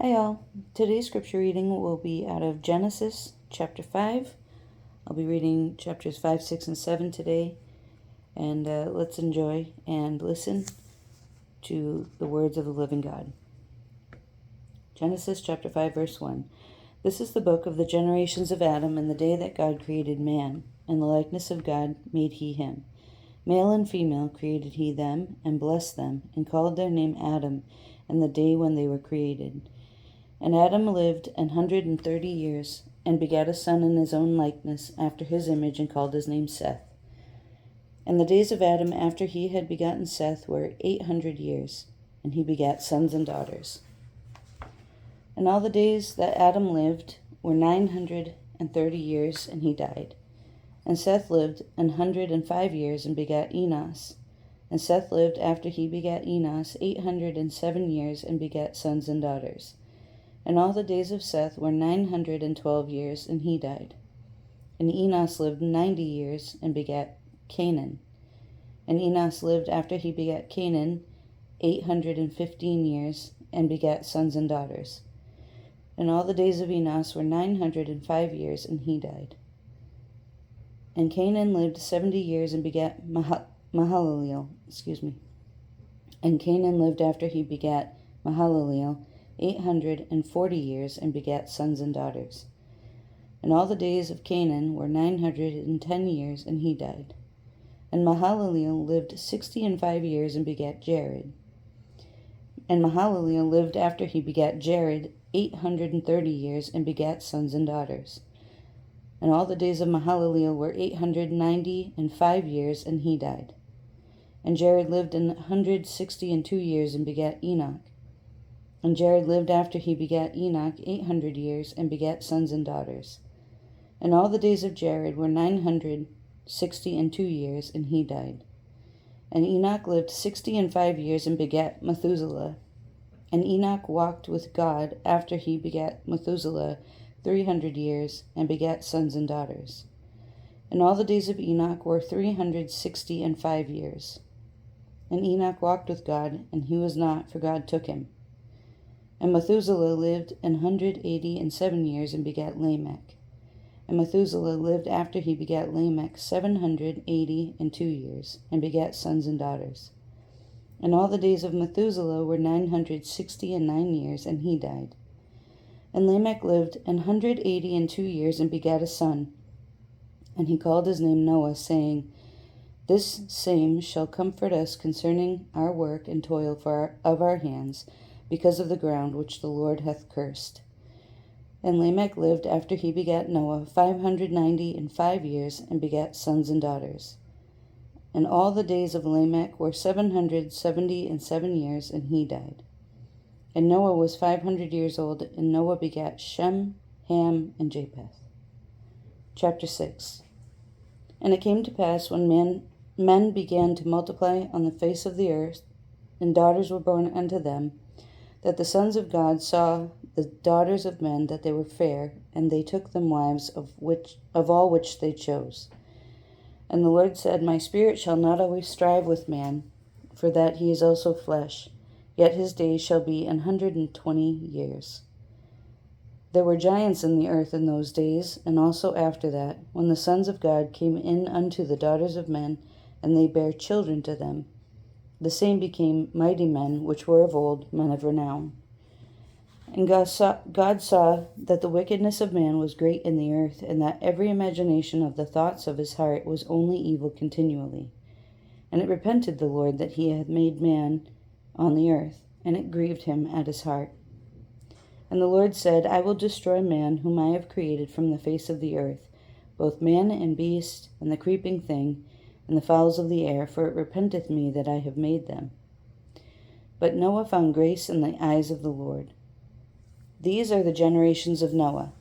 Hi all. Today's scripture reading will be out of Genesis chapter 5. I'll be reading chapters 5, 6, and 7 today. And let's enjoy and listen to the words of the living God. Genesis chapter 5, verse 1. This is the book of the generations of Adam in the day that God created man. In the likeness of God made he him. Male and female created he them, and blessed them, and called their name Adam in the day when they were created. And Adam lived 130 years, and begat a son in his own likeness, after his image, and called his name Seth. And the days of Adam after he had begotten Seth were 800 years, and he begat sons and daughters. And all the days that Adam lived were 930 years, and he died. And Seth lived 105 years, and begat Enos. And Seth lived after he begat Enos 807 years, and begat sons and daughters. And all the days of Seth were 912 years, and he died. And Enos lived 90 years, and begat Canaan. And Enos lived after he begat Canaan 815 years, and begat sons and daughters. And all the days of Enos were 905 years, and he died. And Canaan lived 70 years, and begat Mahalaleel. And Canaan lived after he begat Mahalaleel 840 years, and begat sons and daughters. And all the days of Canaan were 910 years, and he died. And Mahalaleel lived 65 years, and begat Jared. And Mahalaleel lived after he begat Jared 830 years, and begat sons and daughters. And all the days of Mahalaleel were 895 years, and he died. And Jared lived 162 years, and begat Enoch. And Jared lived after he begat Enoch 800 years, and begat sons and daughters. And all the days of Jared were 962 years, and he died. And Enoch lived 65 years, and begat Methuselah. And Enoch walked with God after he begat Methuselah 300 years, and begat sons and daughters. And all the days of Enoch were 365 years. And Enoch walked with God, and he was not, for God took him. And Methuselah lived 187 years, and begat Lamech. And Methuselah lived after he begat Lamech 782 years, and begat sons and daughters. And all the days of Methuselah were 969 years, and he died. And Lamech lived 182 years, and begat a son. And he called his name Noah, saying, This same shall comfort us concerning our work and toil of our hands, because of the ground which the Lord hath cursed. And Lamech lived after he begat Noah 595 years, and begat sons and daughters. And all the days of Lamech were 777 years, and he died. And Noah was 500 years old, and Noah begat Shem, Ham, and Japheth. Chapter 6. And it came to pass, when men began to multiply on the face of the earth, and daughters were born unto them, that the sons of God saw the daughters of men that they were fair, and they took them wives of all which they chose. And the Lord said, My spirit shall not always strive with man, for that he is also flesh, yet his days shall be 120 years. There were giants in the earth in those days, and also after that, when the sons of God came in unto the daughters of men, and they bare children to them. The same became mighty men, which were of old, men of renown. And God saw that the wickedness of man was great in the earth, and that every imagination of the thoughts of his heart was only evil continually. And it repented the Lord that he had made man on the earth, and it grieved him at his heart. And the Lord said, I will destroy man whom I have created from the face of the earth, both man and beast, and the creeping thing, and the fowls of the air, for it repenteth me that I have made them. But Noah found grace in the eyes of the Lord. These are the generations of Noah.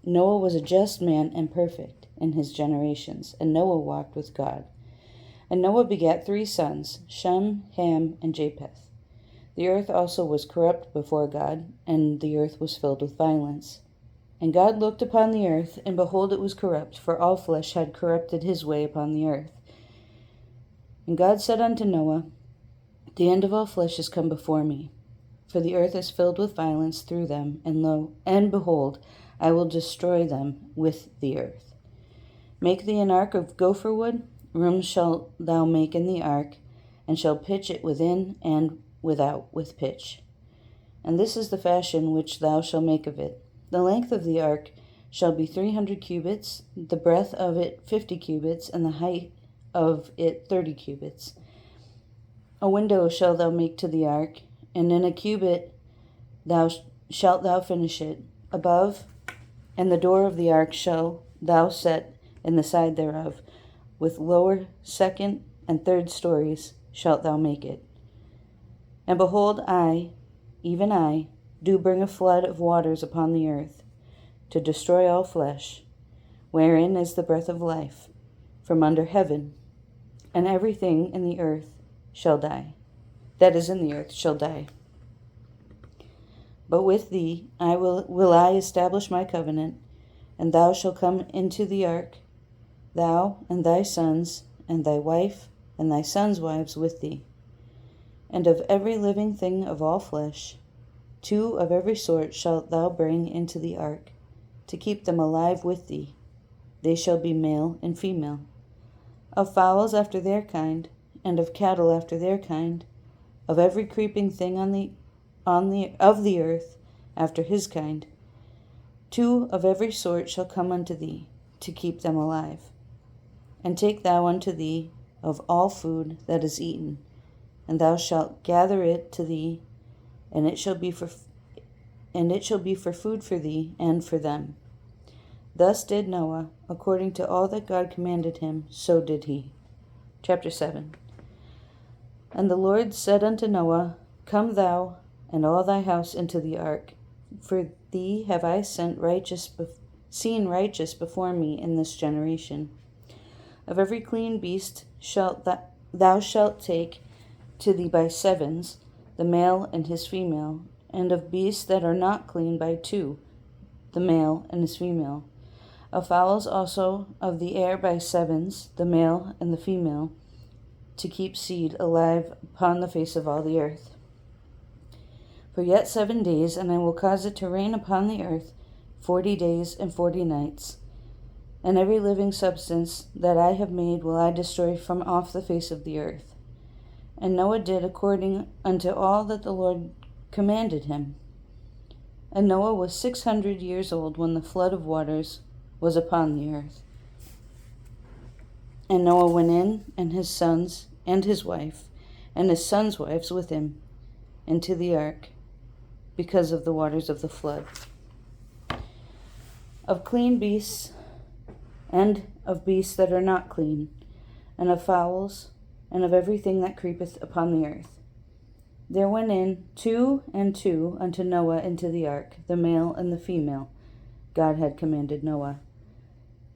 Noah was a just man and perfect in his generations, and Noah walked with God. And Noah begat 3 sons, Shem, Ham, and Japheth. The earth also was corrupt before God, and the earth was filled with violence. And God looked upon the earth, and behold, it was corrupt, for all flesh had corrupted his way upon the earth. And God said unto Noah, The end of all flesh is come before me, for the earth is filled with violence through them, and behold, I will destroy them with the earth. Make thee an ark of gopher wood, rooms shalt thou make in the ark, and shall pitch it within and without with pitch. And this is the fashion which thou shalt make of it. The length of the ark shall be 300 cubits, the breadth of it 50 cubits, and the height of it 30 cubits. A window shalt thou make to the ark, and in a cubit shalt thou finish it above, and the door of the ark shalt thou set in the side thereof, with lower, second, and third stories shalt thou make it. And behold, I, even I, do bring a flood of waters upon the earth, to destroy all flesh, wherein is the breath of life, from under heaven, and everything in the earth shall die. That is in the earth shall die. But with thee will I establish my covenant, and thou shalt come into the ark, thou and thy sons, and thy wife, and thy sons' wives with thee. And of every living thing of all flesh, 2 of every sort shalt thou bring into the ark, to keep them alive with thee. They shall be male and female. Of fowls after their kind, and of cattle after their kind, of every creeping thing of the earth after his kind, 2 of every sort shall come unto thee, to keep them alive. And take thou unto thee of all food that is eaten, and thou shalt gather it to thee, and it shall be for food for thee and for them. Thus did Noah, according to all that God commanded him, so did he. Chapter 7. And the Lord said unto Noah, Come thou and all thy house into the ark, for thee have I seen righteous before me in this generation. Of every clean beast thou shalt take to thee by sevens, the male and his female, and of beasts that are not clean by 2, the male and his female. Of fowls also of the air by sevens, the male and the female, to keep seed alive upon the face of all the earth. For yet 7 days, and I will cause it to rain upon the earth 40 days and 40 nights. And every living substance that I have made will I destroy from off the face of the earth. And Noah did according unto all that the Lord commanded him. And Noah was 600 years old when the flood of waters was upon the earth. And Noah went in, and his sons, and his wife, and his sons' wives with him, into the ark, because of the waters of the flood. Of clean beasts, and of beasts that are not clean, and of fowls, and of everything that creepeth upon the earth. There went in 2 and 2 unto Noah into the ark, the male and the female, God had commanded Noah.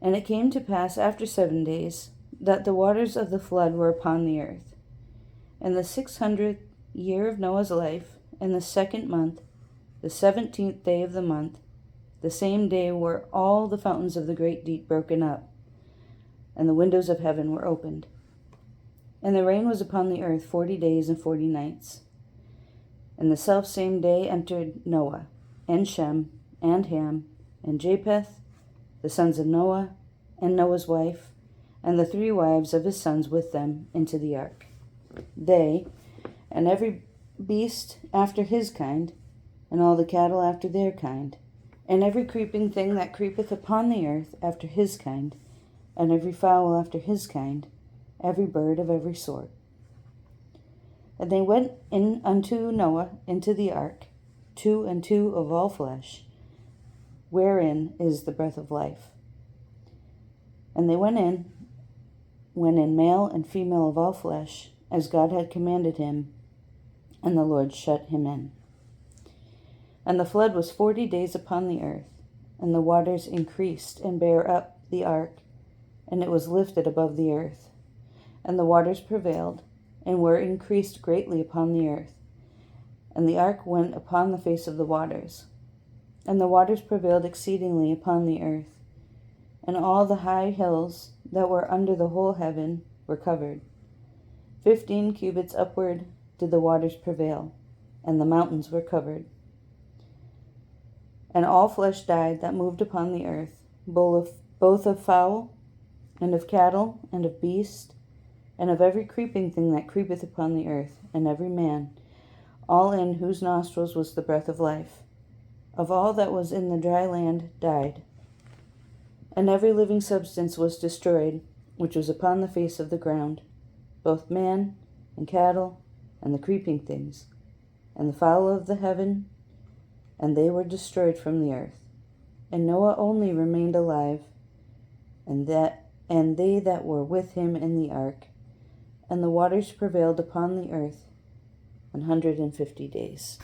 And it came to pass after 7 days, that the waters of the flood were upon the earth. And the 600th year of Noah's life, in the 2nd month, the 17th day of the month, the same day were all the fountains of the great deep broken up, and the windows of heaven were opened. And the rain was upon the earth 40 days and 40 nights. And the selfsame day entered Noah, and Shem, and Ham, and Japheth, the sons of Noah, and Noah's wife, and the 3 wives of his sons with them, into the ark. They, and every beast after his kind, and all the cattle after their kind, and every creeping thing that creepeth upon the earth after his kind, and every fowl after his kind, every bird of every sort. And they went in unto Noah into the ark, 2 and 2 of all flesh, wherein is the breath of life. And they went in male and female of all flesh, as God had commanded him, and the Lord shut him in. And the flood was 40 days upon the earth, and the waters increased and bare up the ark, and it was lifted above the earth. And the waters prevailed, and were increased greatly upon the earth. And the ark went upon the face of the waters. And the waters prevailed exceedingly upon the earth. And all the high hills that were under the whole heaven were covered. 15 cubits upward did the waters prevail, and the mountains were covered. And all flesh died that moved upon the earth, both of fowl, and of cattle, and of beast, and of every creeping thing that creepeth upon the earth, and every man, all in whose nostrils was the breath of life. Of all that was in the dry land died. And every living substance was destroyed, which was upon the face of the ground, both man, and cattle, and the creeping things, and the fowl of the heaven, and they were destroyed from the earth. And Noah only remained alive, and they that were with him in the ark. And the waters prevailed upon the earth 150 days.